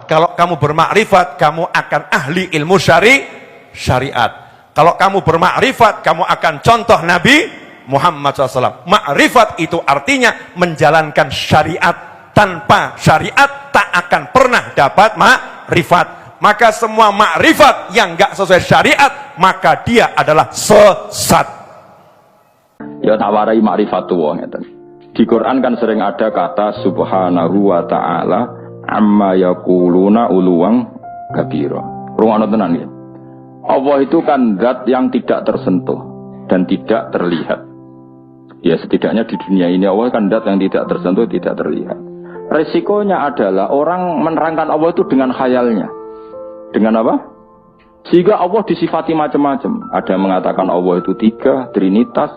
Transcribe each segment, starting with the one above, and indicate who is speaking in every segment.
Speaker 1: Kalau kamu bermakrifat, kamu akan ahli ilmu syariat. Kalau kamu bermakrifat, kamu akan contoh Nabi Muhammad SAW. Makrifat itu artinya menjalankan syariat. Tanpa syariat tak akan pernah dapat makrifat. Maka semua makrifat yang enggak sesuai syariat, maka dia adalah sesat.
Speaker 2: Ya tawarai ma'rifatullah ngeten. Di Quran kan sering ada kata subhanahu wa ta'ala amma yaquluna uluwang kabira. Rungono tenan ya. Allah itu kan zat yang tidak tersentuh dan tidak terlihat. Ya setidaknya di dunia ini Allah kan zat yang tidak tersentuh, tidak terlihat. Resikonya adalah orang menerangkan Allah itu dengan khayalnya. Dengan apa? Sehingga Allah disifati macam-macam. Ada yang mengatakan Allah itu 3, Trinitas.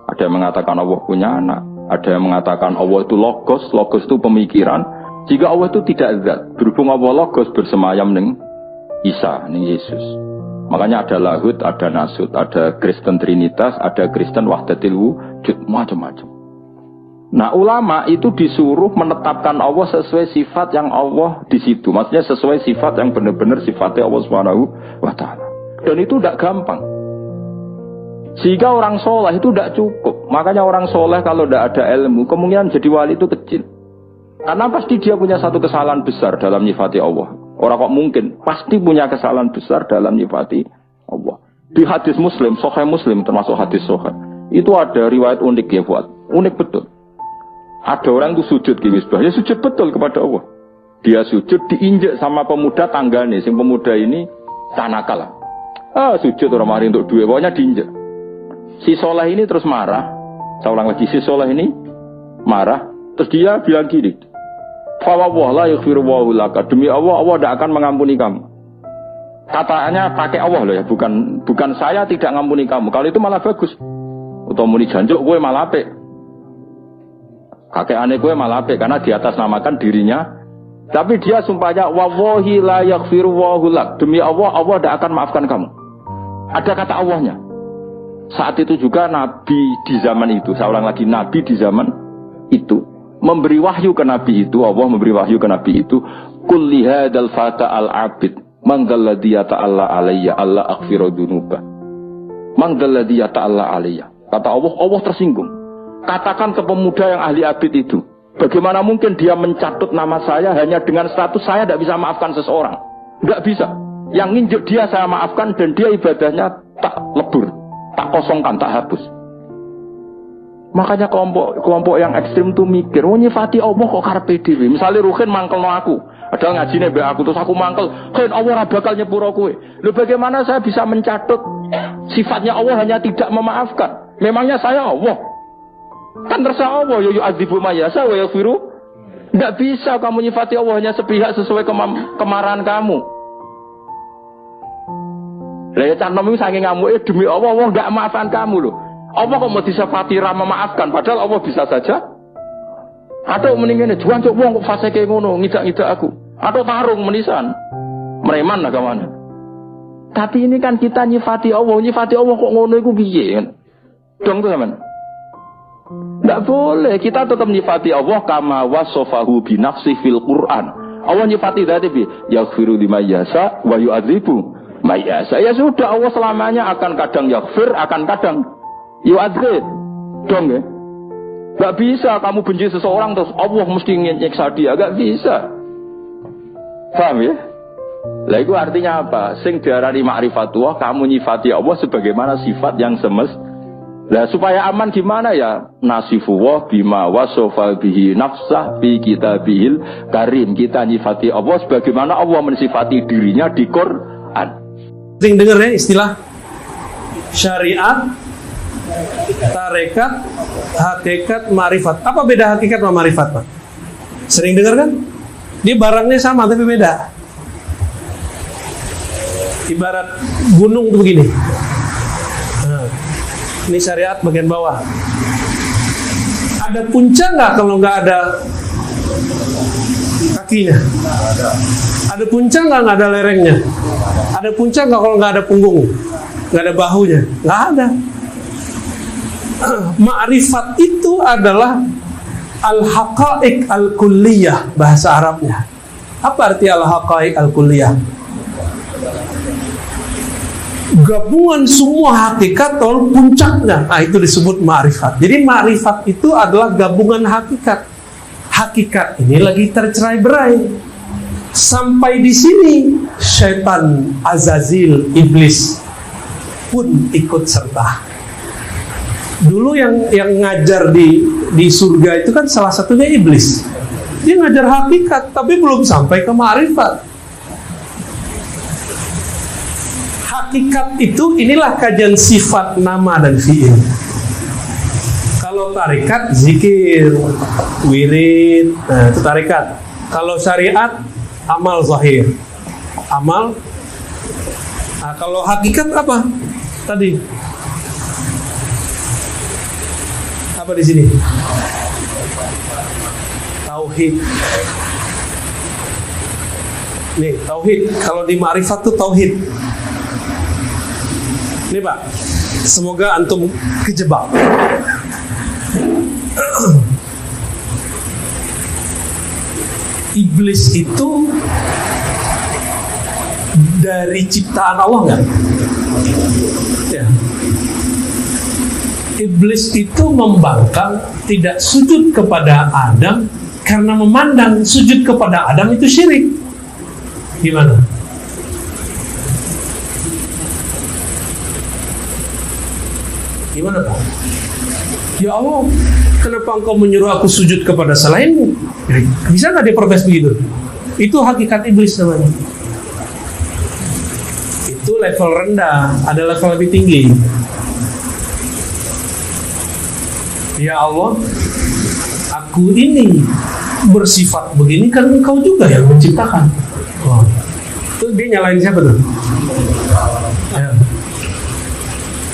Speaker 2: Ada yang mengatakan Allah punya anak. Ada yang mengatakan Allah itu logos. Logos itu pemikiran. Jika Allah itu tidak zat. Berhubung Allah logos bersemayam dengan Isa, dengan Yesus. Makanya ada lahud, ada nasud. Ada Kristen Trinitas, ada Kristen Wahdatil Wujud. Macam-macam. Nah ulama itu disuruh menetapkan Allah sesuai sifat yang Allah di situ. Maksudnya sesuai sifat yang benar-benar sifatnya Allah Subhanahu wa ta'ala. Dan itu tidak gampang. Sehingga orang soleh itu tidak cukup. Makanya orang soleh kalau tidak ada ilmu, kemungkinan jadi wali itu kecil. Karena pasti dia punya satu kesalahan besar dalam nyifati Allah. Orang kok mungkin pasti punya kesalahan besar dalam nyifati Allah. Di hadis Muslim, Sahih Muslim termasuk hadis Sahih, itu ada riwayat unik ya buat. Unik betul. Ada orang itu sujud ke misbah, ya sujud betul kepada Allah. Dia sujud diinjek sama pemuda tanggane, sing pemuda ini tanakal. Sujud orang mari untuk duit, pokoknya diinjek. Si soleh ini terus marah. Saya ulang lagi, si soleh ini marah. Terus dia bilang gini, fa wallah la yaghfiru wa laka, demi Allah, Allah tidak akan mengampuni kamu. Katanya pakai Allah loh ya, bukan saya tidak mengampuni kamu. Kalau itu malah bagus. Atau muni janjuk gue malah apik. Kakek aneh gue malah apik karena di atas namakan dirinya. Tapi dia sumpahnya wallahi la yaghfiru wallahu lak, demi Allah, Allah tidak akan maafkan kamu. Ada kata Allahnya. Saat itu juga Nabi di zaman itu, saya ulang lagi, Nabi di zaman itu memberi wahyu ke Nabi itu, Allah memberi wahyu ke Nabi itu, qul li hadzal fata al abid manggalladzi ta'alla alayya alla aghfiru dzunuba. Manggalladzi ta'alla alayya. Kata Allah, Allah tersinggung. Katakan ke pemuda yang ahli abid itu, bagaimana mungkin dia mencatut nama saya hanya dengan status saya tidak bisa maafkan seseorang? Tidak bisa. Yang nginjek dia saya maafkan dan dia ibadahnya tak lebur, tak kosongkan, tak hapus. Makanya kelompok yang ekstrim itu mikir, nyifati Allah kok karepe dhewe. Misalnya Ruhin mangkelno aku, ada ngajine mbek aku terus aku mangkel, "Ken Allah ora bakal nyepuro kowe." Lho bagaimana saya bisa mencatut sifatnya Allah hanya tidak memaafkan? Memangnya saya Allah? Kan terserah Allah, ya yu'adzibu mayasa wa yaghfiru. Tidak bisa kamu nyifati Allah hanya sepihak sesuai kemarahan kamu. Lah ya canom itu saking ngamuke demi Allah, Allah enggak maafkan kamu loh. Allah kok mau disifati ra memaafkan padahal Allah bisa saja. Atau mendingane juan cuk wong kok fase kaya ngono, ngidak-ngidak aku. Atau tarung menisan. Mereman lah kawan. Tapi ini kan kita nyifati Allah kok ngono iku piye kan? Dong tuh teman. Tidak boleh, kita tetap nyifati Allah kama wasofahu binafsi fil Quran. Allah nyifati tadi bi yaghfiru liman yasha wa yu'adzibu may yasha. Ya sudah, Allah selamanya akan kadang yaghfir, akan kadang yu'adzib. Dong ya. Gak bisa kamu benci seseorang terus Allah mesti nyiksa dia, gak bisa. Paham ya? Lah itu artinya apa? Sing diarani ma'rifatullah, kamu nyifati Allah sebagaimana sifat yang semestinya. Nah supaya aman gimana ya? Nasifullah bima wasofa bihi nafsah fi kitabihil karim. Kita nyifati Allah sebagaimana Allah mensifati dirinya di Quran.
Speaker 3: Sering dengar ya istilah syariat, tarekat, hakikat, ma'rifat. Apa beda hakikat sama ma'rifat, Pak? Sering dengar kan? Dia barangnya sama tapi beda. Ibarat gunung tuh begini. Ini syariat bagian bawah. Ada puncak nggak kalau nggak ada kakinya? Ada puncak nggak ada lerengnya? Ada puncak nggak kalau nggak ada punggung? Nggak ada bahunya? Nggak ada. Ma'rifat itu adalah al-haqa'iq al-kulliyah bahasa Arabnya. Apa arti al-haqaiq al-kulliyah? Gabungan semua hakikat atau puncaknya. Nah, itu disebut ma'rifat. Jadi ma'rifat itu adalah gabungan hakikat. Hakikat ini lagi tercerai-berai. Sampai di sini syaitan, Azazil, iblis pun ikut serta. Dulu yang ngajar di surga itu kan salah satunya iblis. Dia ngajar hakikat tapi belum sampai ke ma'rifat. Hakikat itu inilah kajian sifat, nama dan fi'il. Kalau tarekat zikir, wirid, nah itu tarekat. Kalau syariat amal zahir. Amal. Nah, kalau hakikat apa? Tadi. Apa di sini? Tauhid. Nih, tauhid. Kalau di ma'rifat tuh tauhid. Nih Pak, semoga antum kejebak. Iblis itu dari ciptaan Allah nggak? Ya. Iblis itu membangkang, tidak sujud kepada Adam karena memandang sujud kepada Adam itu syirik. Gimana? Gimana Pak? Ya Allah, kenapa engkau menyuruh aku sujud kepada selainmu? Bisa nggak dia protes begitu? Itu hakikat iblis namanya. Itu level rendah, ada level lebih tinggi. Ya Allah, aku ini bersifat begini kan engkau juga yang menciptakan. Oh. Itu dia nyalain siapa tuh? Ya.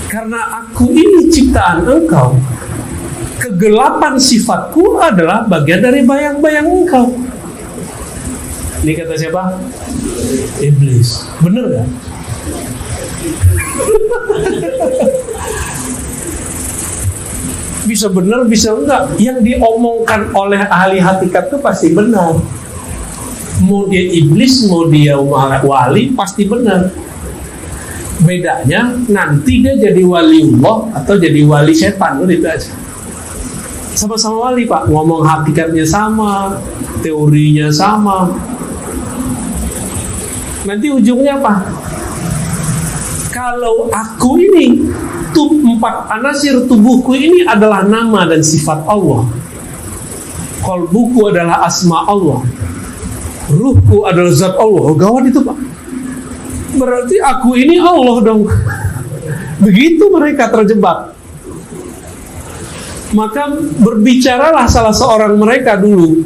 Speaker 3: Karena aku ini ciptaan engkau, kegelapan sifatku adalah bagian dari bayang-bayang engkau. Ini kata siapa? Iblis. Bener gak? Bisa benar, bisa enggak. Yang diomongkan oleh ahli hakikat itu pasti benar. Mau dia iblis, mau dia wali, pasti benar. Bedanya nanti dia jadi waliullah atau jadi wali setan, itu aja. Sama-sama wali Pak, ngomong hakikatnya sama, teorinya sama. Nanti ujungnya apa? Kalau aku ini, empat anasir tubuhku ini adalah nama dan sifat Allah. Qalbuku adalah asma Allah. Ruhku adalah zat Allah. Oh, gawat itu Pak. Berarti aku ini Allah dong. Begitu mereka terjebak. Maka berbicaralah salah seorang mereka dulu.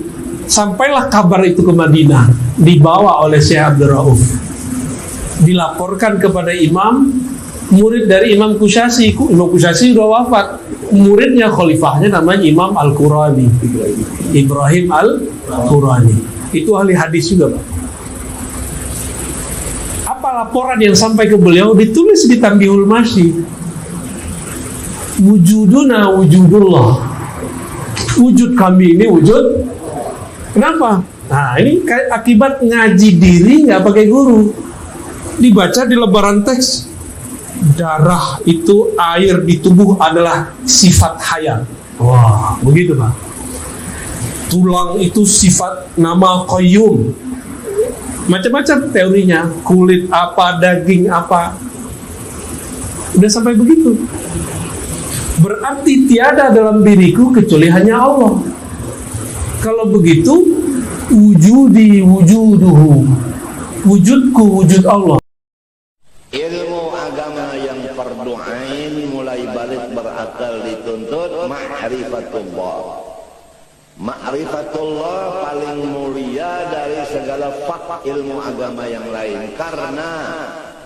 Speaker 3: Sampailah kabar itu ke Madinah. Dibawa oleh Syekh Abdul Rauf. Dilaporkan kepada imam, murid dari Imam Kusyasi. Imam Kusyasi sudah wafat. Muridnya, khalifahnya namanya Imam Al-Qurani, Ibrahim Al-Qurani. Itu ahli hadis juga Pak. Laporan yang sampai ke beliau ditulis di Tanbihul Masyi. Wujuduna wujudullah. Wujud kami ini wujud. Kenapa? Nah, ini akibat ngaji diri nggak pakai guru. Dibaca di lebaran teks. Darah itu, air di tubuh adalah sifat hayat. Wah, begitu Pak. Tulang itu sifat nama qayyum. Macam-macam teorinya, kulit apa, daging apa, udah sampai begitu. Berarti tiada dalam diriku kecuali hanya Allah. Kalau begitu, wujudi wujuduhu, wujudku wujud Allah.
Speaker 4: Ilmu agama yang fardu ain mulai balik berakal dituntut ma'rifatullah. Ma'rifatullah paling mulia dari segala ilmu agama yang lain, karena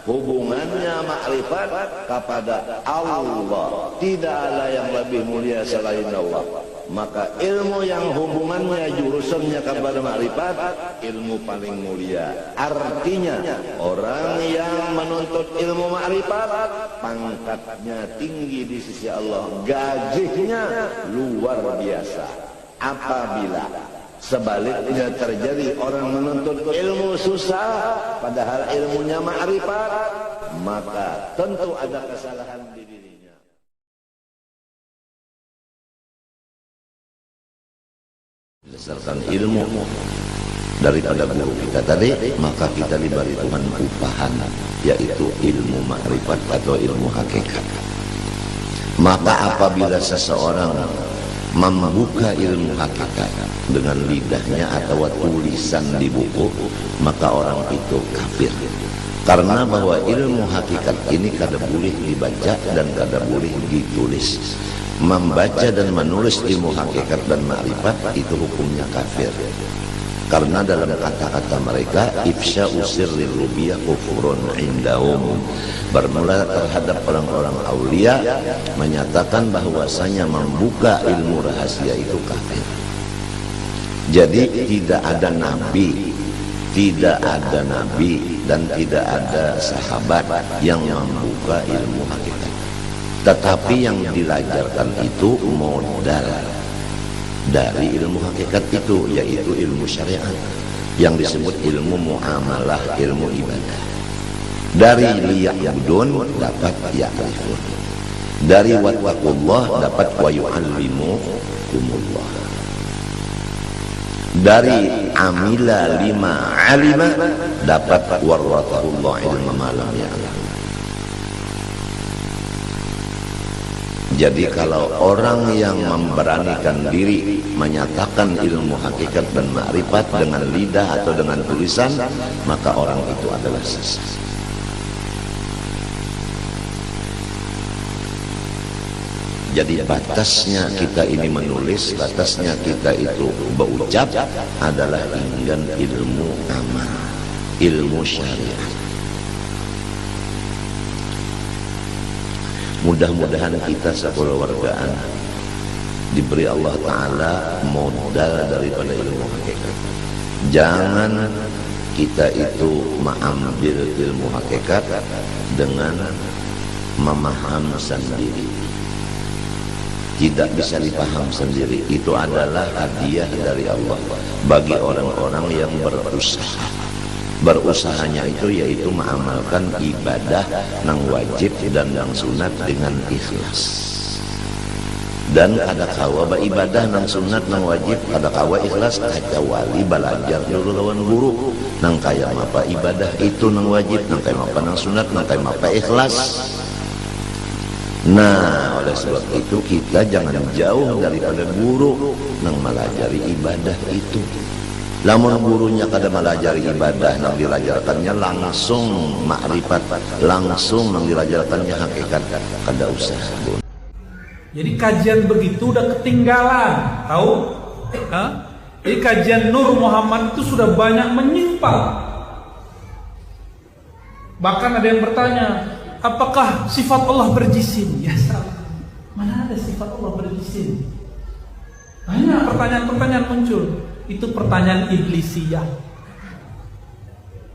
Speaker 4: hubungannya ma'rifat kepada Allah. Tidak ada yang lebih mulia selain Allah. Maka ilmu yang hubungannya jurusannya kepada ma'rifat, ilmu paling mulia. Artinya orang yang menuntut ilmu ma'rifat pangkatnya tinggi di sisi Allah, gajinya luar biasa. Apabila Sebaliknya terjadi orang menuntut ilmu susah padahal ilmunya ma'rifat, maka tentu ada kesalahan di dirinya. Berdasarkan ilmu daripada guru kita tadi, maka kita diberi Tuhan upahan, yaitu ilmu ma'rifat atau ilmu hakikat. Maka apabila seseorang membuka ilmu hakikat dengan lidahnya atau tulisan di buku, maka orang itu kafir. Karena bahwa ilmu hakikat ini kada boleh dibaca dan kada boleh ditulis. Membaca dan menulis ilmu hakikat dan ma'rifat itu hukumnya kafir. Karena dalam kata-kata mereka, ifsya'u sirril rubiyah kufurun indahum, bermula terhadap orang-orang aulia menyatakan bahwasanya membuka ilmu rahasia itu kafir. Jadi tidak ada nabi, dan tidak ada sahabat yang membuka ilmu hakikat. Tetapi yang dilajarkan itu modal dari ilmu hakikat itu, yaitu ilmu syariat yang disebut ilmu muamalah, ilmu ibadah. Dari liya'budun dapat ya'rifun, dari wattaqullah dapat wa yu'allimukumullah, dari amila lima alima dapat warratahullah ilma ma lam ya'lam. Jadi kalau orang yang memberanikan diri menyatakan ilmu hakikat dan ma'rifat dengan lidah atau dengan tulisan, maka orang itu adalah sesat. Jadi batasnya kita ini menulis, batasnya kita itu berucap adalah dengan ilmu amal, ilmu syariat. Mudah-mudahan kita sekeluargaan diberi Allah Ta'ala modal daripada ilmu hakikat. Jangan kita itu mengambil ilmu hakikat dengan memaham sendiri. Tidak bisa dipaham sendiri. Itu adalah hadiah dari Allah bagi orang-orang yang berusaha. Berusahanya itu yaitu mengamalkan ibadah nang wajib dan nang sunat dengan ikhlas. Dan ada kawa ibadah nang sunat nang wajib, ada kawa ikhlas, kecuali belajar dulu lawan guru nang kaya apa ibadah itu nang wajib, nang kaya apa nang sunat, nang kaya apa ikhlas. Nah, oleh sebab itu kita jangan jauh daripada guru nang melajari ibadah itu. Lamun gurunya kada melajari ibadah, nang dilajarkannya langsung ma'rifat, langsung nang dilajarkannya hakikat, kada usah.
Speaker 3: Jadi kajian begitu udah ketinggalan, tahu? Jadi kajian Nur Muhammad itu sudah banyak menyimpang. Bahkan ada yang bertanya, apakah sifat Allah berjisim? Ya salah. Mana ada sifat Allah berjisim? Banyak pertanyaan-pertanyaan muncul. Itu pertanyaan iblisiyah.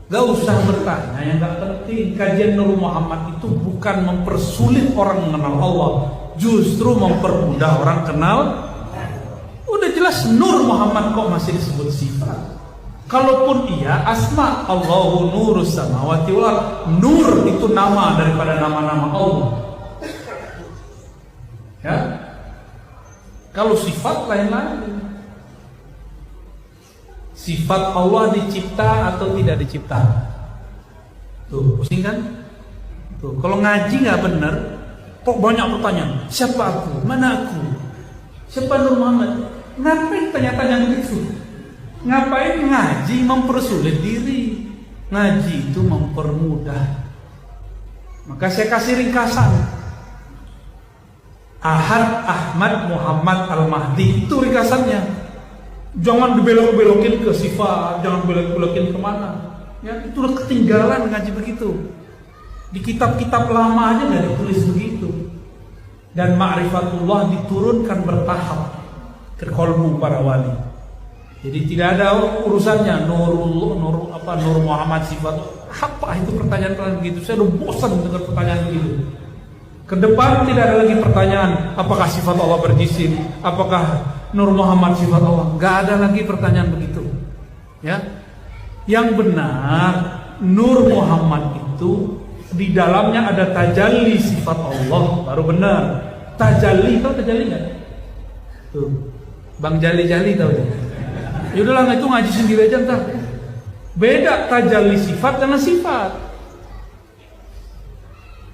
Speaker 3: Gak usah bertanya yang gak penting. Kajian Nur Muhammad itu bukan mempersulit orang mengenal Allah, justru mempermudah orang kenal. Udah jelas Nur Muhammad kok masih disebut sifat. Kalaupun iya asma, Allahu nurus samawati wal ardh. Nur itu nama daripada nama-nama Allah. Ya. Kalau sifat lain-lain. Sifat Allah dicipta atau tidak dicipta? Tuh, pusing kan? Tuh, kalau ngaji nggak benar, kok banyak pertanyaan. Siapa aku? Mana aku? Siapa Nur Muhammad? Ngapain tanya-tanya begitu? Ngapain ngaji mempersulit diri? Ngaji itu mempermudah. Maka saya kasih ringkasan. Ahad Ahmad Muhammad Al-Mahdi, itu ringkasannya. Jangan dibelok-belokin ke sifat, jangan belok-belokin kemana. Ya, itu udah ketinggalan ngaji begitu. Di kitab-kitab lama aja nggak ditulis begitu. Dan ma'rifatullah diturunkan bertahap ke kolbu para wali. Jadi tidak ada urusannya Nur Muhammad sifat. Apa itu pertanyaan-pertanyaan begitu? Saya udah bosan dengar pertanyaan begitu. Ke depan tidak ada lagi pertanyaan apakah sifat Allah berjisim, apakah Nur Muhammad sifat Allah? Nggak ada lagi pertanyaan begitu. Ya, yang benar Nur Muhammad itu di dalamnya ada tajalli sifat Allah, baru benar. Tajalli, tahu tajalli nggak? Tuh, Bang Jali tahu ya? Yaudahlah, itu ngaji sendiri aja ntar. Beda tajalli sifat dengan sifat.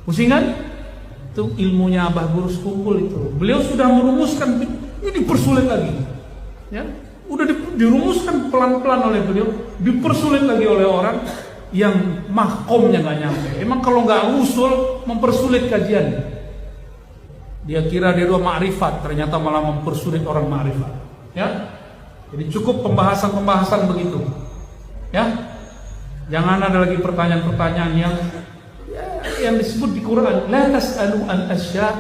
Speaker 3: Pusing kan? Itu ilmunya Abah Guru Sekukul itu. Beliau sudah merumuskan, ini dipersulit lagi. Ya, udah dirumuskan pelan-pelan oleh beliau, dipersulit lagi oleh orang yang mahkomnya nggak nyampe. Emang kalau nggak usul mempersulit kajian. Dia kira dia dua ma'rifat, ternyata malah mempersulit orang ma'rifat. Ya, jadi cukup pembahasan begitu. Ya, jangan ada lagi pertanyaan-pertanyaan yang disebut di Quran. La tas'alu an asya.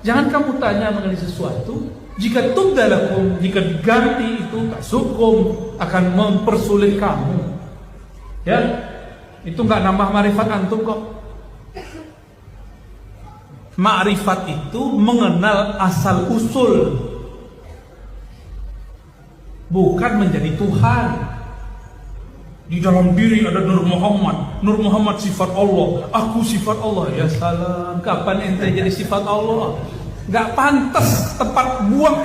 Speaker 3: Jangan kamu tanya mengenai sesuatu. Jika tubdalakum, jika diganti itu tasukum, akan mempersulit kamu. Ya, itu nggak nambah ma'rifat antum kok. Ma'rifat itu mengenal asal usul, bukan menjadi Tuhan. Di dalam diri ada Nur Muhammad. Nur Muhammad sifat Allah, aku sifat Allah. Ya salam, kapan ente jadi sifat Allah? Gak pantas tempat buang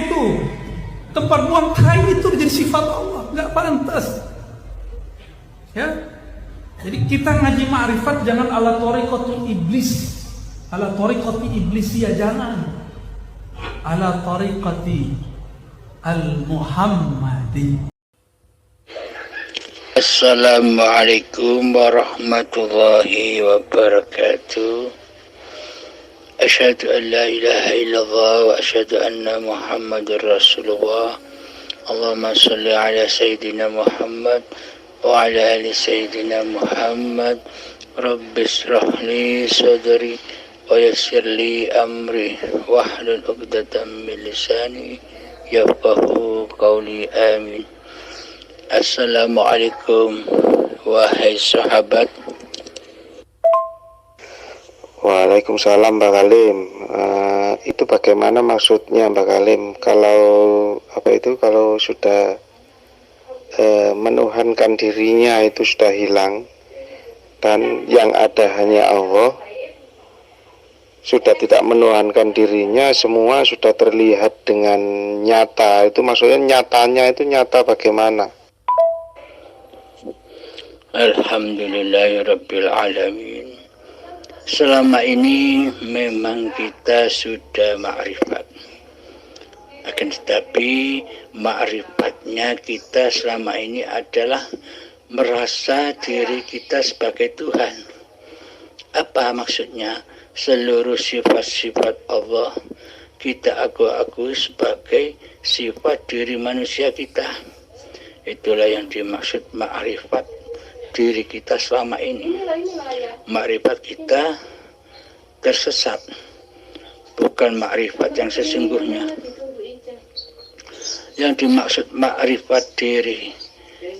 Speaker 3: itu, tempat buang tai itu jadi sifat Allah. Gak pantas. Ya, jadi kita ngaji ma'rifat jangan ala tariqatul iblis. Ala tariqati iblisiyah jangan. Ala tariqati al-Muhammadi.
Speaker 5: Assalamualaikum warahmatullahi wabarakatuh. Asyhadu an la ilaha illallah wa asyhadu anna Muhammadar Rasulullah. Allahumma shalli ala Sayyidina Muhammad wa ala ali Sayyidina Muhammad. Rabbi shrah li sadri wa yassir li amri wahlul 'uqdatam min lisani yafqahu qawli. Amin. Assalamualaikum wahai sahabat.
Speaker 6: Waalaikumsalam Mbak Kalim. Itu bagaimana maksudnya Mbak Kalim? Kalau sudah menuhankan dirinya itu sudah hilang dan yang ada hanya Allah, sudah tidak menuhankan dirinya, semua sudah terlihat dengan nyata. Itu maksudnya nyatanya itu nyata bagaimana?
Speaker 5: Alhamdulillahirabbil alamin. Selama ini memang kita sudah ma'rifat. Akan tetapi ma'rifatnya kita selama ini adalah merasa diri kita sebagai Tuhan. Apa maksudnya? Seluruh sifat-sifat Allah kita akui sebagai sifat diri manusia kita. Itulah yang dimaksud ma'rifat diri kita selama ini. Ma'rifat kita tersesat, bukan ma'rifat yang sesungguhnya. Yang dimaksud ma'rifat diri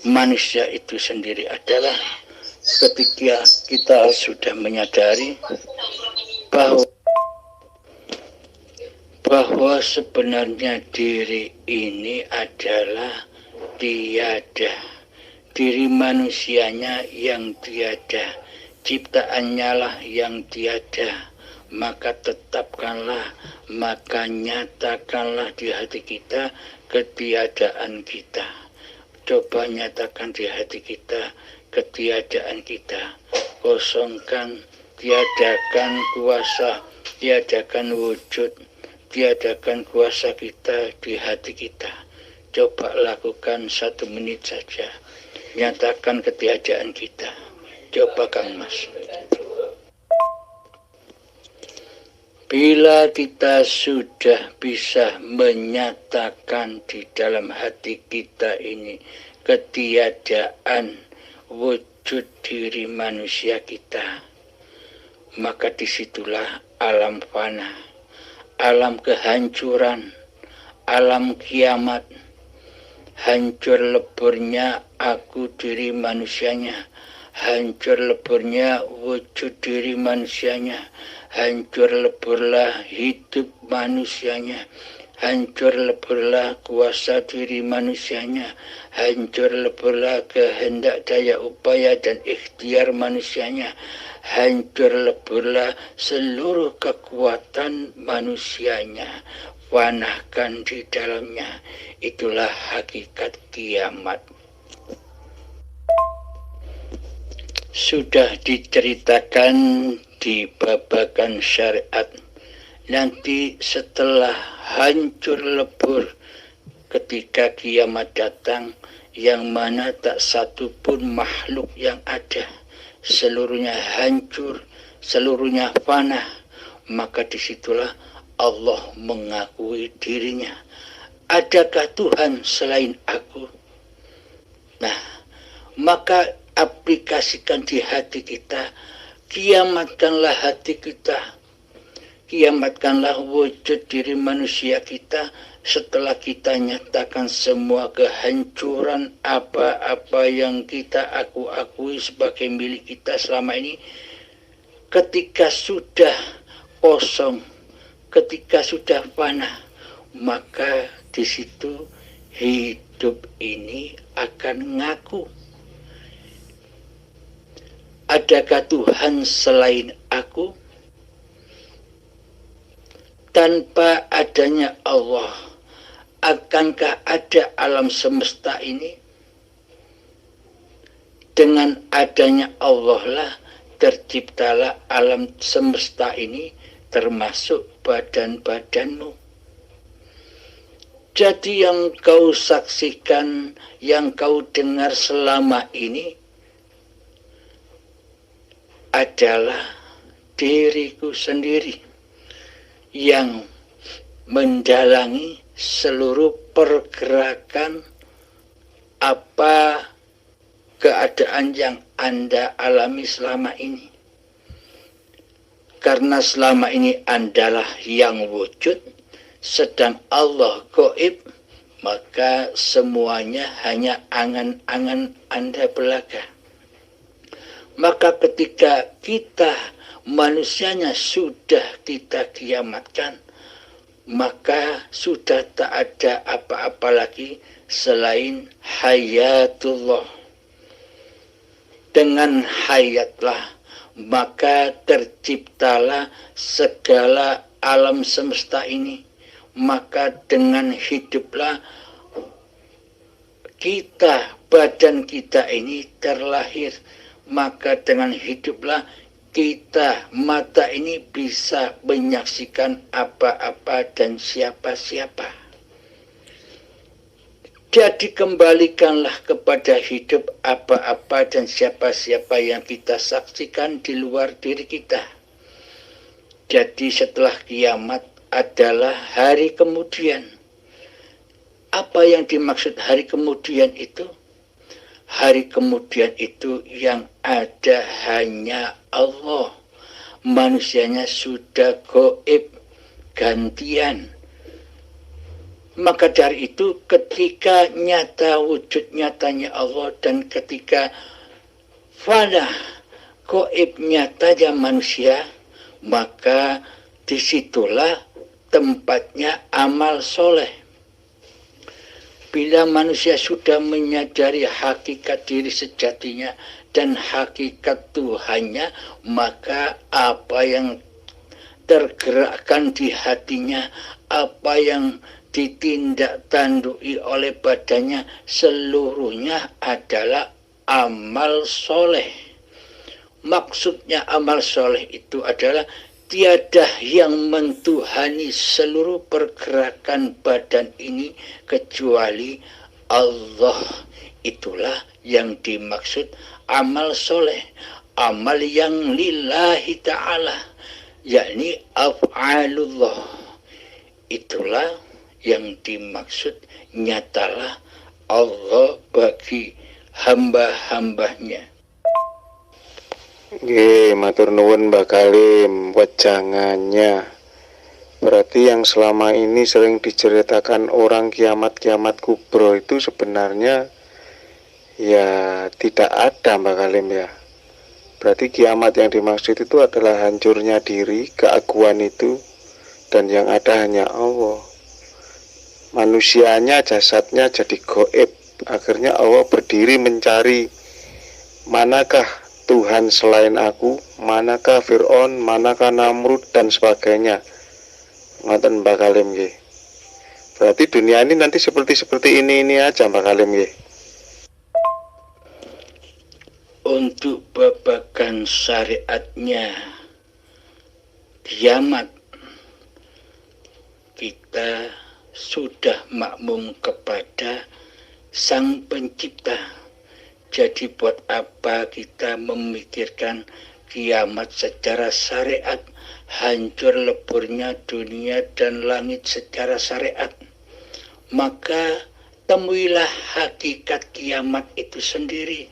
Speaker 5: manusia itu sendiri adalah ketika kita sudah menyadari bahwa sebenarnya diri ini adalah tiada. Diri manusianya yang tiada, ciptaannya lah yang tiada. Maka tetapkanlah, maka nyatakanlah di hati kita ketiadaan kita. Coba nyatakan di hati kita ketiadaan kita. Kosongkan, tiadakan kuasa, tiadakan wujud, tiadakan kuasa kita di hati kita. Coba lakukan 1 menit saja. Nyatakan ketiadaan kita. Coba Kang Mas. Bila kita sudah bisa menyatakan di dalam hati kita ini ketiadaan wujud diri manusia kita, maka disitulah alam fana, alam kehancuran, alam kiamat, hancur leburnya aku diri manusianya, hancur leburnya wujud diri manusianya, hancur leburlah hidup manusianya, hancur leburlah kuasa diri manusianya, hancur leburlah kehendak daya upaya dan ikhtiar manusianya, hancur leburlah seluruh kekuatan manusianya, panahkan di dalamnya. Itulah hakikat kiamat. Sudah diceritakan di babakan syariat. Nanti setelah hancur lebur ketika kiamat datang, yang mana tak satu pun makhluk yang ada, seluruhnya hancur, seluruhnya fana, maka disitulah Allah mengakui dirinya. Adakah Tuhan selain aku? Nah, maka aplikasikan di hati kita, kiamatkanlah hati kita, kiamatkanlah wujud diri manusia kita setelah kita nyatakan semua kehancuran apa-apa yang kita akui sebagai milik kita selama ini. Ketika sudah kosong, ketika sudah fana, maka di situ hidup ini akan ngaku. Adakah Tuhan selain aku? Tanpa adanya Allah, akankah ada alam semesta ini? Dengan adanya Allah lah terciptalah alam semesta ini, termasuk badan-badanmu. Jadi yang kau saksikan, yang kau dengar selama ini adalah diriku sendiri yang mendalangi seluruh pergerakan apa keadaan yang Anda alami selama ini. Karena selama ini Andalah yang wujud, sedang Allah gaib, maka semuanya hanya angan-angan Anda belaka. Maka ketika kita manusianya sudah kita kiamatkan, maka sudah tak ada apa-apa lagi selain hayatullah. Dengan hayatlah maka terciptalah segala alam semesta ini. Maka dengan hiduplah kita, badan kita ini terlahir. Maka dengan hiduplah kita, mata ini bisa menyaksikan apa-apa dan siapa-siapa. Jadi kembalikanlah kepada hidup apa-apa dan siapa-siapa yang kita saksikan di luar diri kita. Jadi setelah kiamat adalah hari kemudian. Apa yang dimaksud hari kemudian itu? Hari kemudian itu yang ada hanya Allah. Manusianya sudah gaib, gantian. Maka dari itu ketika nyata wujud nyatanya Allah dan ketika fana gaib nyatanya manusia, maka disitulah tempatnya amal soleh. Bila manusia sudah menyadari hakikat diri sejatinya dan hakikat Tuhannya, maka apa yang tergerakkan di hatinya, apa yang ditindak tandui oleh badannya, seluruhnya adalah amal soleh. Maksudnya amal soleh itu adalah tiada yang mentuhani seluruh pergerakan badan ini kecuali Allah. Itulah yang dimaksud amal soleh. Amal yang lillahi ta'ala, yakni af'alullah. Itulah yang dimaksud nyatalah Allah bagi hamba-hambanya.
Speaker 6: Nggih, matur nuwun Mbak Kalim wejangannya. Berarti yang selama ini sering diceritakan orang kiamat-kiamat kubro itu sebenarnya ya tidak ada Mbak Kalim ya. Berarti kiamat yang dimaksud itu adalah hancurnya diri, keaguan itu, dan yang ada hanya Allah. manusianya, jasadnya jadi goib. Akhirnya Allah berdiri mencari, manakah Tuhan selain aku, manakah Fir'aun, manakah Namrud dan sebagainya. Ngoten Mbak Kalim nggih. Berarti dunia ini nanti seperti ini aja Mbak Kalim nggih.
Speaker 5: Untuk babakan syariatnya kiamat, kita sudah makmum kepada Sang Pencipta. Jadi buat apa kita memikirkan kiamat secara syariat, hancur leburnya dunia dan langit secara syariat? Maka temuilah hakikat kiamat itu sendiri,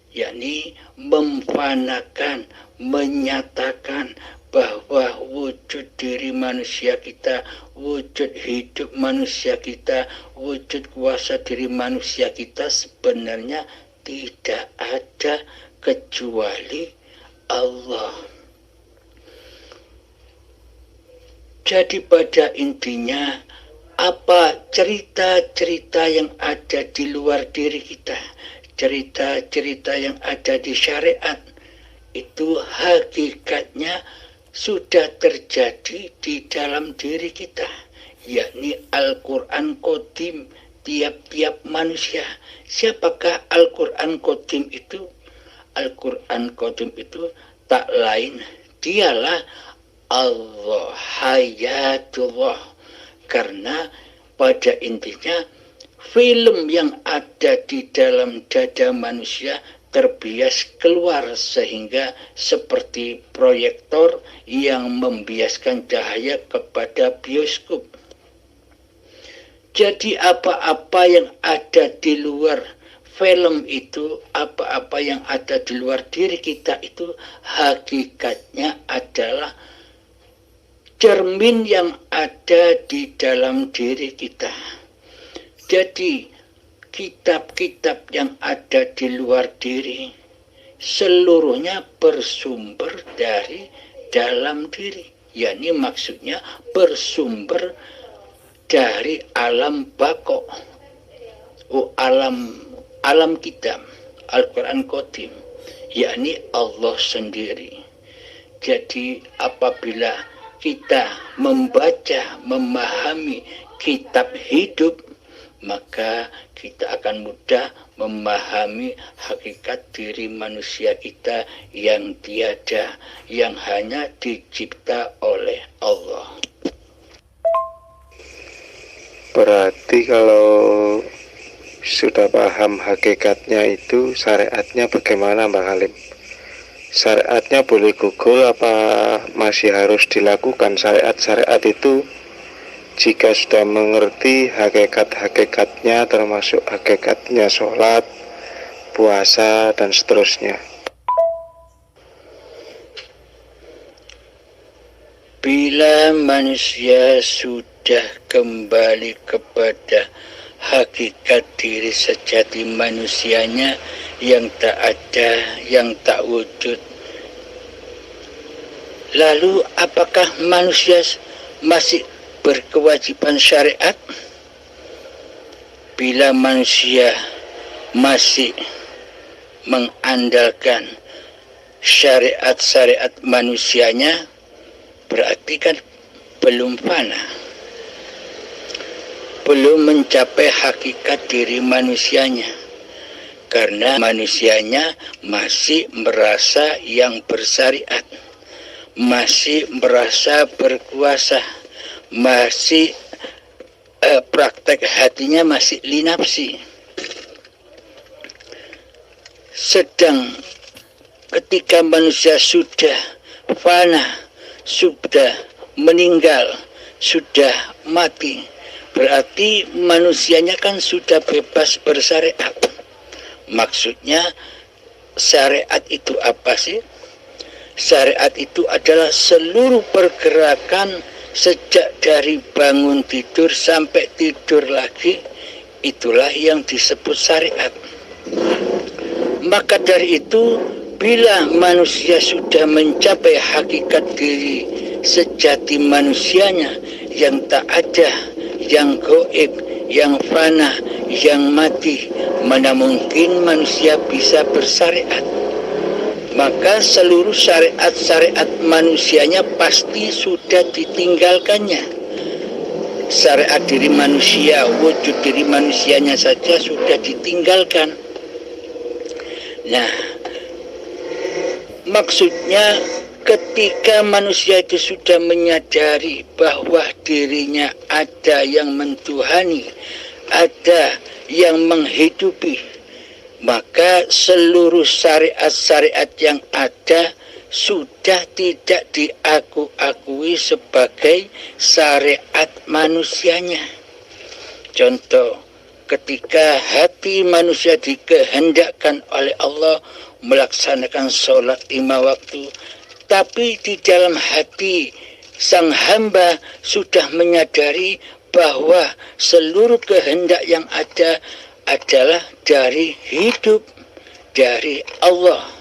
Speaker 5: yakni memfanakan, menyatakan bahwa wujud diri manusia kita, wujud hidup manusia kita, wujud kuasa diri manusia kita sebenarnya tidak ada kecuali Allah. Jadi pada intinya, apa cerita-cerita yang ada di luar diri kita, cerita-cerita yang ada di syariat, itu hakikatnya sudah terjadi di dalam diri kita, yakni Al-Quran Qadim tiap-tiap manusia. Siapakah Al-Quran Qadim itu? Al-Quran Qadim itu tak lain, dialah Allah, Hayatullah. Karena pada intinya film yang ada di dalam dada manusia terbias keluar, sehingga seperti proyektor yang membiaskan cahaya kepada bioskop. Jadi apa-apa yang ada di luar film itu, apa-apa yang ada di luar diri kita itu hakikatnya adalah cermin yang ada di dalam diri kita. Jadi kitab-kitab yang ada di luar diri seluruhnya bersumber dari dalam diri, yakni maksudnya bersumber dari alam bako, alam kita, Al-Quran Qadim, yakni Allah sendiri. Jadi apabila kita membaca, memahami kitab hidup, maka kita akan mudah memahami hakikat diri manusia kita yang tiada, yang hanya dicipta oleh Allah.
Speaker 6: Berarti kalau sudah paham hakikatnya itu, syariatnya bagaimana Mbak Halim? Syariatnya boleh gugur apa masih harus dilakukan syariat-syariat itu? Jika sudah mengerti hakikat-hakikatnya, termasuk hakikatnya sholat, puasa, dan seterusnya.
Speaker 5: Bila manusia sudah kembali kepada hakikat diri sejati manusianya yang tak ada, yang tak wujud, lalu apakah manusia masih berkewajiban syariat? Bila manusia masih mengandalkan syariat-syariat manusianya, berarti kan belum fana, belum mencapai hakikat diri manusianya, karena manusianya masih merasa yang bersyariat, masih merasa berkuasa, masih praktek hatinya masih linapsi. Sedang ketika manusia sudah fana, sudah meninggal, sudah mati, berarti manusianya kan sudah bebas bersyariat. Maksudnya syariat itu apa sih? Syariat itu adalah seluruh pergerakan sejak dari bangun tidur sampai tidur lagi, itulah yang disebut syariat. Maka dari itu, bila manusia sudah mencapai hakikat diri sejati manusianya yang tak ada, yang gaib, yang fana, yang mati. Mana mungkin manusia bisa bersyariat? Maka seluruh syariat-syariat manusianya pasti sudah ditinggalkannya. Syariat diri manusia, wujud diri manusianya saja sudah ditinggalkan. Nah, maksudnya ketika manusia itu sudah menyadari bahwa dirinya ada yang mentuhani, ada yang menghidupi, maka seluruh syariat-syariat yang ada sudah tidak diakui sebagai syariat manusianya. Contoh, ketika hati manusia dikehendakkan oleh Allah melaksanakan sholat 5 waktu, tapi di dalam hati sang hamba sudah menyadari bahwa seluruh kehendak yang ada adalah dari hidup, dari Allah.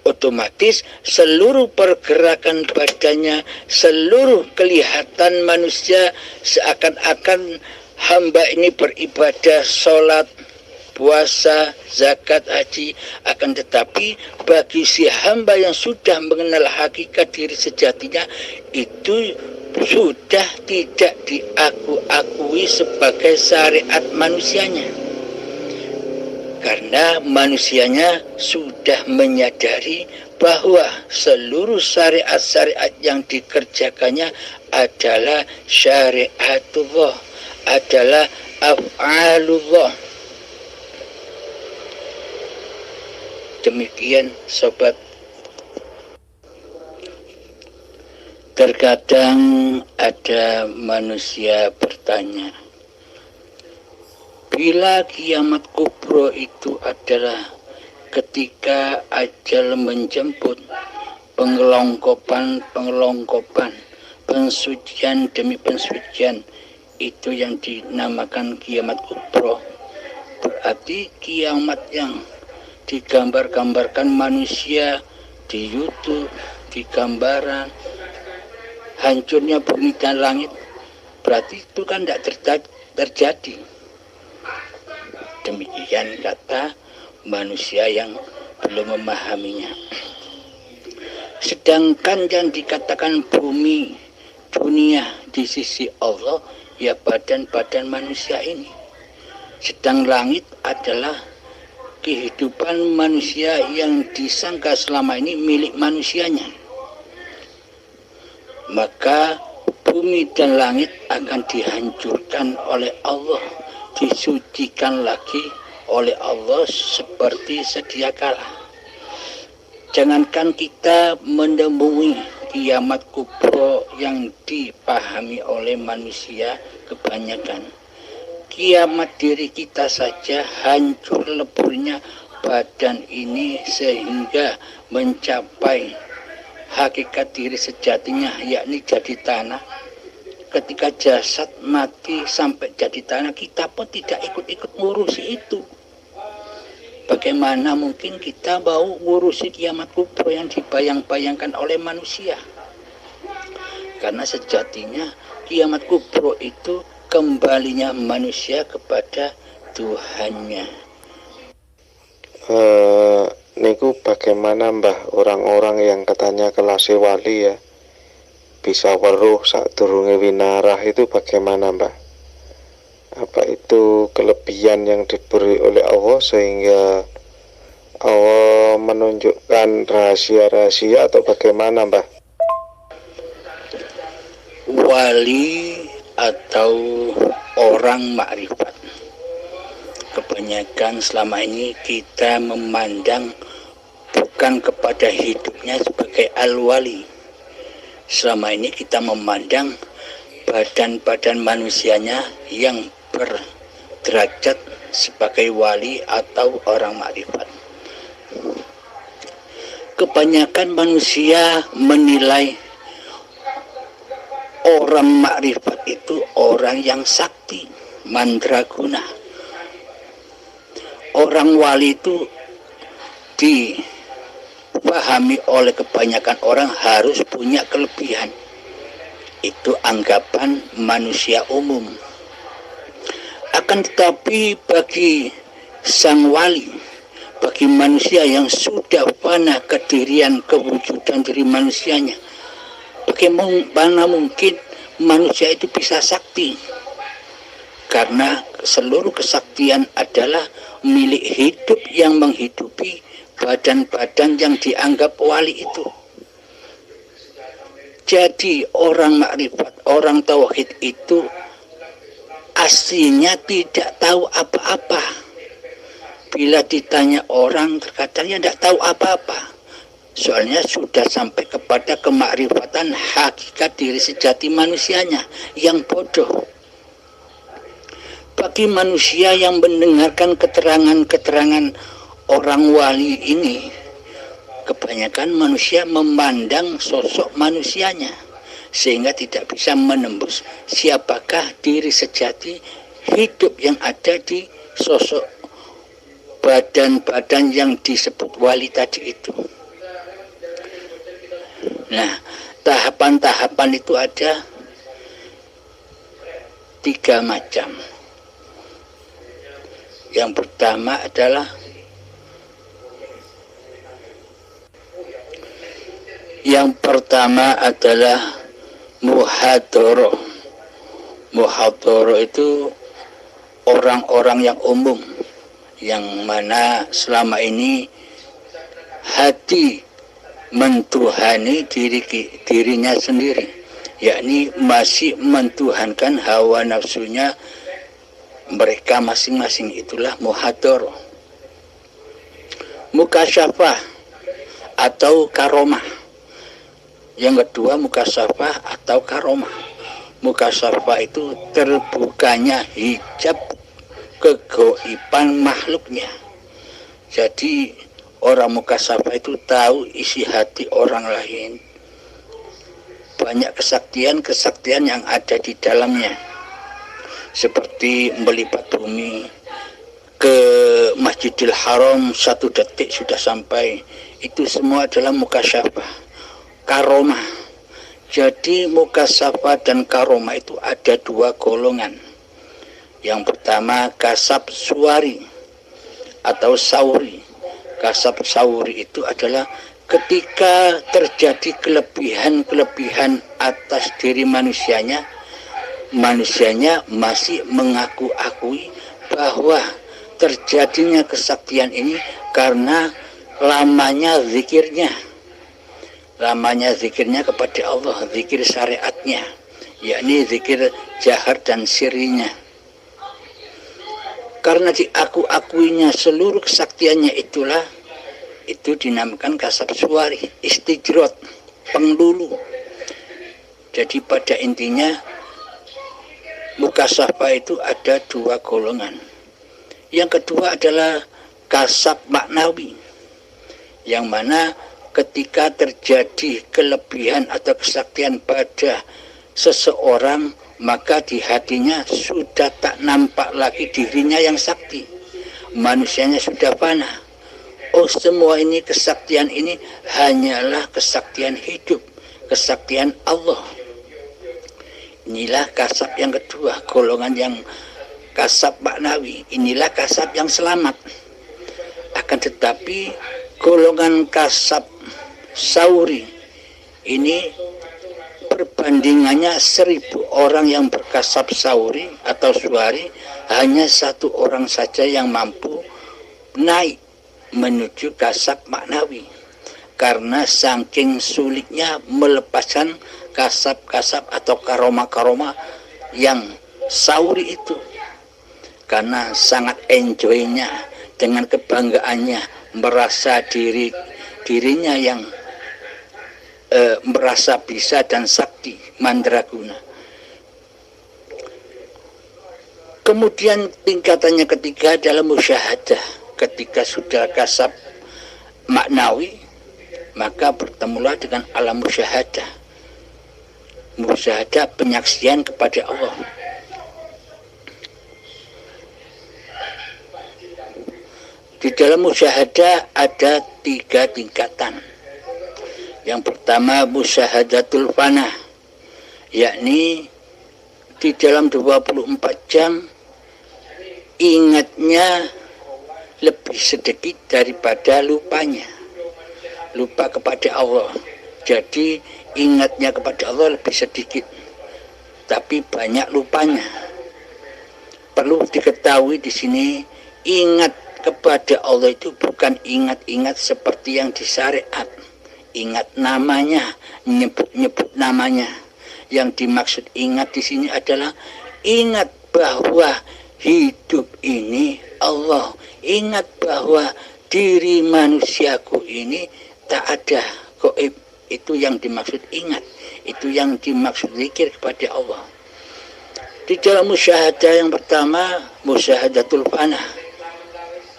Speaker 5: Otomatis seluruh pergerakan badannya, seluruh kelihatan manusia seakan-akan hamba ini beribadah, sholat, puasa, zakat, haji. Akan tetapi bagi si hamba yang sudah mengenal hakikat diri sejatinya, itu sudah tidak diakui sebagai syariat manusianya. Karena manusianya sudah menyadari bahwa seluruh syariat-syariat yang dikerjakannya adalah syariatullah, adalah af'alullah. Demikian sobat. Terkadang ada manusia bertanya, bila kiamat kubro itu adalah ketika ajal menjemput, pengelongkopan, pensucian demi pensucian, itu yang dinamakan kiamat kubro. Berarti kiamat yang digambar-gambarkan manusia di YouTube, di gambaran, hancurnya bumi dan langit, berarti itu kan tidak terjadi. Demikian kata manusia yang belum memahaminya. Sedangkan yang dikatakan bumi, dunia di sisi Allah, ya badan-badan manusia ini. Sedang langit adalah kehidupan manusia yang disangka selama ini milik manusianya. Maka bumi dan langit akan dihancurkan oleh Allah, disucikan lagi oleh Allah seperti sedia kala. Jangankan kita menemui kiamat kubro yang dipahami oleh manusia kebanyakan, kiamat diri kita saja hancur leburnya badan ini sehingga mencapai hakikat diri sejatinya, yakni jadi tanah. Ketika jasad mati sampai jadi tanah, kita pun tidak ikut-ikut ngurusi itu. Bagaimana mungkin kita mau ngurusi kiamat kubro yang dibayang-bayangkan oleh manusia? Karena sejatinya kiamat kubro itu kembalinya manusia kepada Tuhannya.
Speaker 6: Niku bagaimana Mbah orang-orang yang katanya kelas wali ya, bisa weruh sadurunge winarah, itu bagaimana Mbah? Apa itu kelebihan yang diberi oleh Allah sehingga Allah menunjukkan rahasia-rahasia atau bagaimana Mbah?
Speaker 5: Wali atau orang makrifat, kebanyakan selama ini kita memandang bukan kepada hidupnya sebagai al-wali. Selama ini kita memandang badan-badan manusianya yang berderajat sebagai wali atau orang makrifat. Kebanyakan manusia menilai orang makrifat itu orang yang sakti, mandraguna. Orang wali itu dipahami oleh kebanyakan orang harus punya kelebihan. Itu anggapan manusia umum. Akan tetapi bagi sang wali, bagi manusia yang sudah fana kedirian kewujudan diri manusianya, bagaimana mungkin manusia itu bisa sakti? Karena seluruh kesaktian adalah milik hidup yang menghidupi badan-badan yang dianggap wali itu. Jadi orang makrifat, orang tauhid itu aslinya tidak tahu apa-apa. Bila ditanya orang, terkadang ya tidak tahu apa-apa. Soalnya sudah sampai kepada kemakrifatan hakikat diri sejati manusianya yang bodoh. Bagi manusia yang mendengarkan keterangan-keterangan orang wali ini, kebanyakan manusia memandang sosok manusianya sehingga tidak bisa menembus siapakah diri sejati hidup yang ada di sosok badan-badan yang disebut wali tadi itu. Nah, tahapan-tahapan itu ada 3 macam. Yang pertama adalah muhadoroh. Muhadoroh itu orang-orang yang umum, yang mana selama ini hati mentuhani dirinya sendiri, yakni masih mentuhankan hawa nafsunya mereka masing-masing. Itulah muhadoroh. Mukasyafah atau karomah. Yang kedua mukasyafah atau karomah. Mukasyafah itu terbukanya hijab kegoiban makhluknya. Jadi orang mukasyafah itu tahu isi hati orang lain. Banyak kesaktian yang ada di dalamnya. Seperti melipat bumi ke Masjidil Haram 1 detik sudah sampai. Itu semua adalah mukasyafah. Karomah. Jadi mukasyafah dan karomah itu ada 2 golongan. Yang pertama kasab suwari atau sauri. Kasab sauri itu adalah ketika terjadi kelebihan-kelebihan atas diri manusianya masih mengaku-akui bahwa terjadinya kesaktian ini karena lamanya zikirnya kepada Allah, zikir syariatnya, yakni zikir jahar dan sirinya. Karena diaku-akuinya seluruh kesaktiannya itulah, itu dinamakan kasab suwari, istijrot, penglulu. Jadi pada intinya mukasyafah itu ada 2 golongan. Yang kedua adalah kasab maknawi, yang mana ketika terjadi kelebihan atau kesaktian pada seseorang, maka di hatinya sudah tak nampak lagi dirinya yang sakti. Manusianya sudah fana. Oh, semua ini kesaktian ini hanyalah kesaktian hidup, kesaktian Allah. Inilah kasab yang kedua, golongan yang kasab maknawi. Inilah kasab yang selamat. Akan tetapi golongan kasab sauri ini perbandingannya 1000 orang yang berkasab sauri atau suari, hanya 1 orang saja yang mampu naik menuju kasab maknawi. Karena saking sulitnya melepaskan kasab-kasab atau karoma-karoma yang sauri itu. Karena sangat enjoynya, dengan kebanggaannya, merasa dirinya yang merasa bisa dan sakti, mandraguna. Kemudian tingkatannya ketiga adalah musyahadah. Ketika sudah kasab maknawi, maka bertemulah dengan alam musyahadah. Musyahadah penyaksian kepada Allah. Di dalam musyahadah ada 3 tingkatan. Yang pertama musyahadatul fana, yakni di dalam 24 jam ingatnya lebih sedikit daripada lupanya, lupa kepada Allah. Jadi ingatnya kepada Allah lebih sedikit, tapi banyak lupanya. Perlu diketahui di sini, ingat kepada Allah itu bukan ingat-ingat seperti yang di syariat, ingat namanya, nyebut namanya. Yang dimaksud ingat di sini adalah ingat bahwa hidup ini Allah, ingat bahwa diri manusiaku ini tak ada gaib. Itu yang dimaksud ingat, itu yang dimaksud zikir kepada Allah. Di dalam musyahadah yang pertama, musyahadatul fana,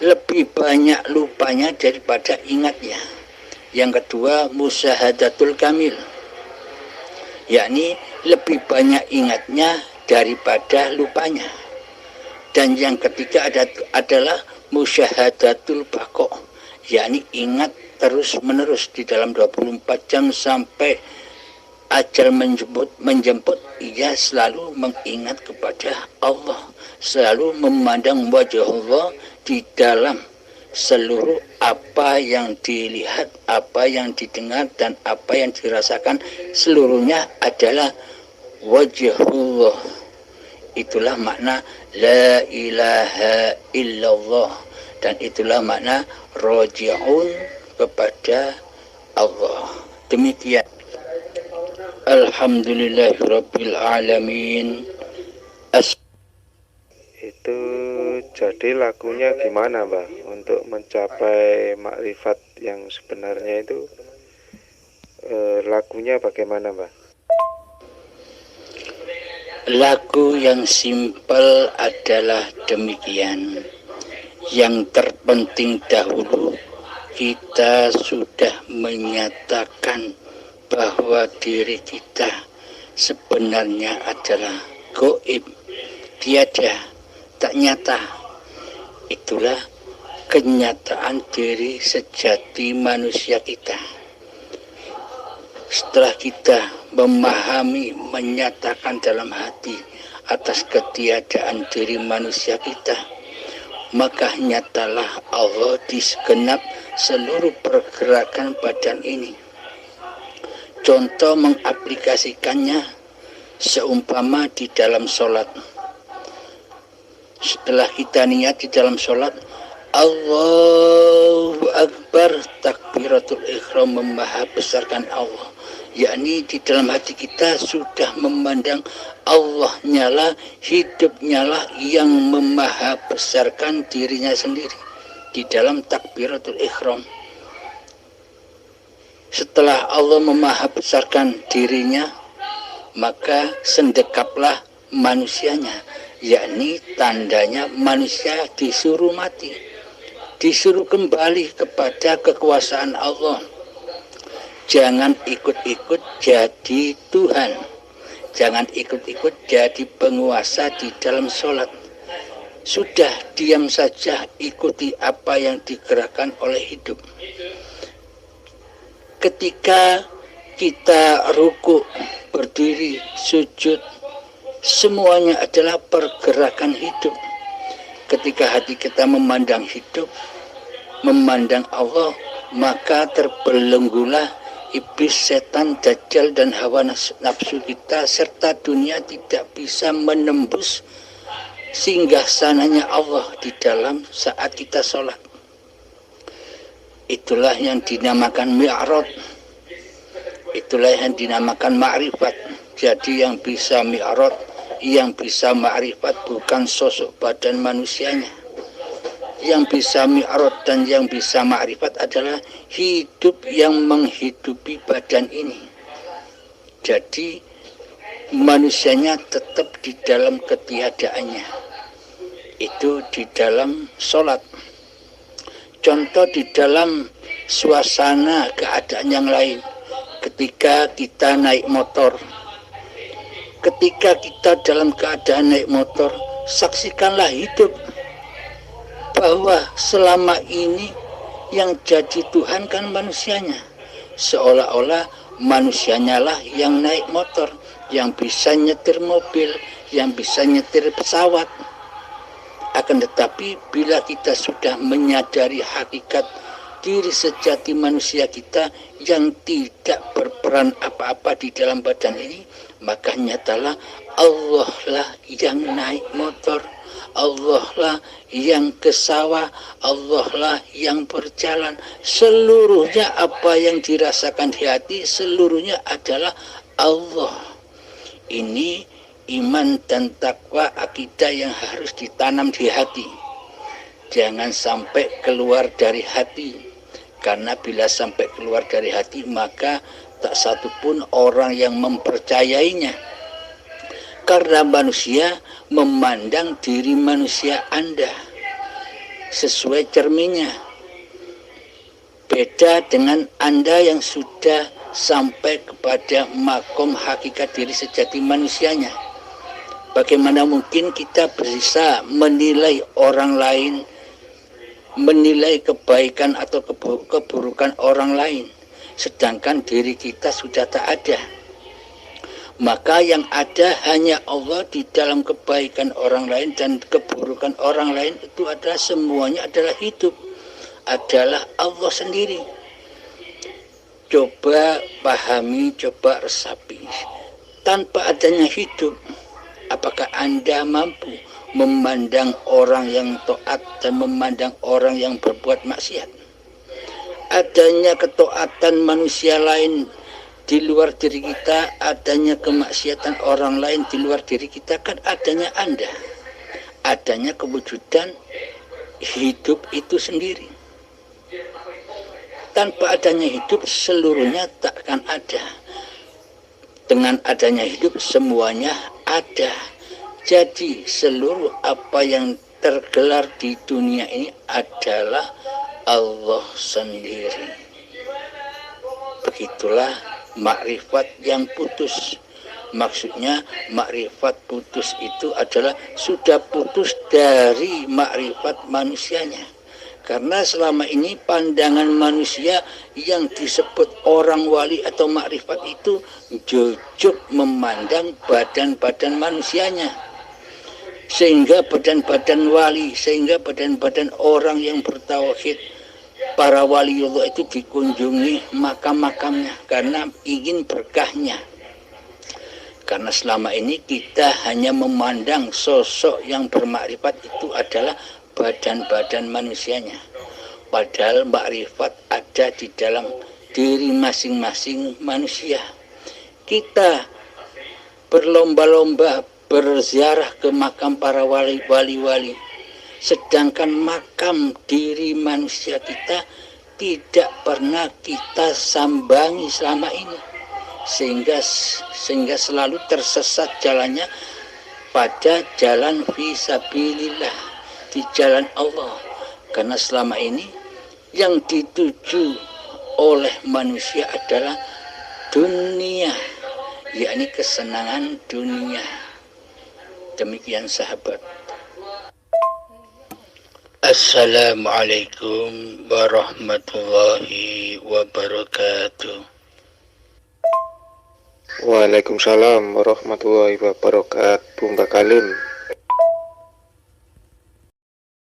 Speaker 5: lebih banyak lupanya daripada ingatnya. Yang kedua, musyahadatul kamil, yakni lebih banyak ingatnya daripada lupanya. Dan yang ketiga adalah musyahadatul baqo, yakni ingat terus menerus di dalam 24 jam sampai ajal menjemput, ia selalu mengingat kepada Allah, selalu memandang wajah Allah di dalam seluruh apa yang dilihat, apa yang didengar, dan apa yang dirasakan, seluruhnya adalah wajhullah. Itulah makna la ilaha illallah, dan itulah makna roji'un kepada Allah. Demikian. Alhamdulillahirabbil alamin.
Speaker 6: Itu jadi lakunya gimana, Mbah, untuk mencapai makrifat yang sebenarnya itu? Lakunya bagaimana, Mbah?
Speaker 5: Laku yang simpel adalah demikian. Yang terpenting dahulu, kita sudah menyatakan bahwa diri kita sebenarnya adalah gaib, tiada, tak nyata. Itulah kenyataan diri sejati manusia kita. Setelah kita memahami, menyatakan dalam hati atas ketiadaan diri manusia kita, maka nyatalah Allah di segenap seluruh pergerakan badan ini. Contoh mengaplikasikannya seumpama di dalam sholat. Setelah kita niat di dalam sholat, Allahu Akbar, takbiratul ihram, memaha besarkan Allah. Yakni di dalam hati kita sudah memandang Allah nyala, hidup nyala, yang memaha besarkan dirinya sendiri di dalam takbiratul ihram. Setelah Allah memaha besarkan dirinya, maka sendekaplah manusianya, yakni tandanya manusia disuruh mati, disuruh kembali kepada kekuasaan Allah. Jangan ikut-ikut jadi Tuhan, jangan ikut-ikut jadi penguasa di dalam sholat. Sudah diam saja, ikuti apa yang digerakkan oleh hidup. Ketika kita ruku, berdiri, sujud, semuanya adalah pergerakan hidup. Ketika hati kita memandang hidup, memandang Allah, maka terbelenggulah iblis, setan, dajjal, dan hawa nafsu kita serta dunia tidak bisa menembus singgah sananya Allah di dalam saat kita sholat. Itulah yang dinamakan mi'raj, itulah yang dinamakan ma'rifat. Jadi yang bisa mi'raj, yang bisa ma'rifat bukan sosok badan manusianya. Yang bisa mi'raj dan yang bisa ma'rifat adalah hidup yang menghidupi badan ini. Jadi manusianya tetap di dalam ketiadaannya. Itu di dalam sholat. Contoh di dalam suasana keadaan yang lain. Ketika kita naik motor, ketika kita dalam keadaan naik motor, saksikanlah hidup bahwa selama ini yang jadi Tuhan kan manusianya. Seolah-olah manusianya lah yang naik motor. yang bisa nyetir mobil, yang bisa nyetir pesawat. Akan tetapi bila kita sudah menyadari hakikat diri sejati manusia kita yang tidak berperan apa-apa di dalam badan ini, maka nyatalah Allah lah yang naik motor, Allah lah yang ke sawah, Allah lah yang berjalan. Seluruhnya apa yang dirasakan di hati, seluruhnya adalah Allah. Ini iman dan takwa, akidah yang harus ditanam di hati. Jangan sampai keluar dari hati. Karena bila sampai keluar dari hati, maka tak satupun orang yang mempercayainya. Karena manusia memandang diri manusia Anda sesuai cerminnya. Beda dengan Anda yang sudah sampai kepada makom hakikat diri sejati manusianya. Bagaimana mungkin kita bisa menilai orang lain, menilai kebaikan atau keburukan orang lain, sedangkan diri kita sudah tak ada. Maka yang ada hanya Allah di dalam kebaikan orang lain dan keburukan orang lain itu adalah semuanya adalah hidup, adalah Allah sendiri. Coba pahami, coba resapi. Tanpa adanya hidup, apakah Anda mampu memandang orang yang taat dan memandang orang yang berbuat maksiat? Adanya ketaatan manusia lain di luar diri kita, adanya kemaksiatan orang lain di luar diri kita, kan adanya Anda, adanya kewujudan hidup itu sendiri. Tanpa adanya hidup, seluruhnya takkan ada. Dengan adanya hidup, semuanya ada. Jadi seluruh apa yang tergelar di dunia ini adalah Allah sendiri. Begitulah makrifat yang putus. Maksudnya makrifat putus itu adalah sudah putus dari makrifat manusianya. Karena selama ini pandangan manusia yang disebut orang wali atau makrifat itu jujuk memandang badan-badan manusianya. Sehingga badan-badan wali, sehingga badan-badan orang yang bertauhid, para waliullah itu dikunjungi makam-makamnya karena ingin berkahnya. Karena selama ini kita hanya memandang sosok yang bermakrifat itu adalah badan-badan manusianya. Padahal makrifat ada di dalam diri masing-masing manusia. Kita berlomba-lomba berziarah ke makam para wali-wali, sedangkan makam diri manusia kita tidak pernah kita sambangi selama ini, sehingga selalu tersesat jalannya pada jalan fisabilillah, di jalan Allah. Karena selama ini yang dituju oleh manusia adalah dunia, yakni kesenangan dunia. Demikian sahabat. Assalamualaikum warahmatullahi wabarakatuh.
Speaker 6: Waalaikumsalam warahmatullahi wabarakatuh. Mbak Kalim.